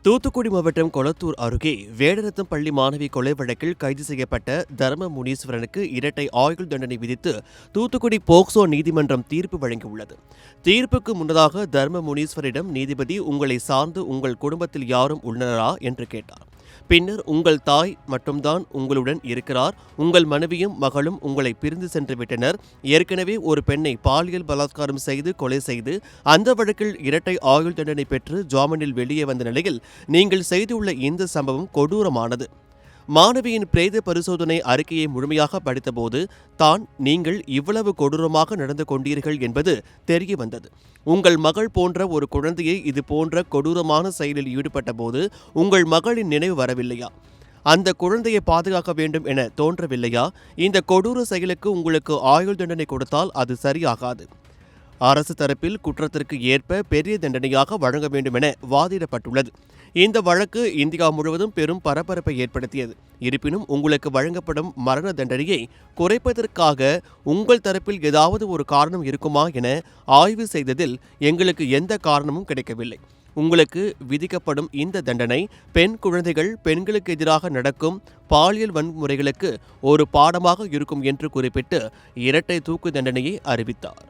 தூத்துக்குடி மாவட்டம் கொளத்தூர் அருகே வேடரத்தம் பள்ளி மாணவி கொலை வழக்கில் கைது செய்யப்பட்ட தர்ம முனீஸ்வரனுக்கு இரட்டை ஆயுள் தண்டனை விதித்து தூத்துக்குடி போக்சோ நீதிமன்றம் தீர்ப்பு வழங்கியுள்ளது. தீர்ப்புக்கு முன்னதாக தர்ம முனீஸ்வரிடம் நீதிபதி உங்களை சார்ந்து உங்கள் குடும்பத்தில் யாரும் உள்ளனரா என்று கேட்டார். பின்னர் உங்கள் தாய் மட்டும்தான் உங்களுடன் இருக்கிறார், உங்கள் மனைவியும் மகளும் உங்களை பிரிந்து சென்று விட்டனர். ஏற்கனவே ஒரு பெண்ணை பாலியல் பலாத்காரம் செய்து கொலை செய்து அந்த வழக்கில் இரட்டை ஆயுள் தண்டனை பெற்று ஜாமீனில் வெளியே வந்த நிலையில் நீங்கள் செய்துள்ள இந்த சம்பவம் கொடூரமானது. மாணவியின் பிரேத பரிசோதனை அறிக்கையை முழுமையாக படித்தபோது தான் நீங்கள் இவ்வளவு கொடூரமாக நடந்து கொண்டீர்கள் என்பது தெரிய வந்தது. உங்கள் மகள் போன்ற ஒரு குழந்தையை இது போன்ற கொடூரமான செயலில் ஈடுபட்ட போது உங்கள் மகளின் நினைவு வரவில்லையா? அந்த குழந்தையை பாதுகாக்க வேண்டும் என தோன்றவில்லையா? இந்த கொடூர செயலுக்கு உங்களுக்கு ஆயுள் தண்டனை கொடுத்தால் அது சரியாகாது. அரசு தரப்பில் குற்றத்திற்கு ஏற்ப பெரிய தண்டனையாக வழங்க வேண்டும் என வாதிடப்பட்டுள்ளது. இந்த வழக்கு இந்தியா முழுவதும் பெரும் பரபரப்பை ஏற்படுத்தியது. இருப்பினும் உங்களுக்கு வழங்கப்படும் மரண தண்டனையை குறைப்பதற்காக உங்கள் தரப்பில் ஏதாவது ஒரு காரணம் இருக்குமா என ஆய்வு செய்ததில் எங்களுக்கு எந்த காரணமும் கிடைக்கவில்லை. உங்களுக்கு விதிக்கப்படும் இந்த தண்டனை பெண் குழந்தைகள், பெண்களுக்கு எதிராக நடக்கும் பாலியல் வன்முறைகளுக்கு ஒரு பாடமாக இருக்கும் என்று குறிப்பிட்டு இரட்டை தூக்கு தண்டனையை அறிவித்தார்.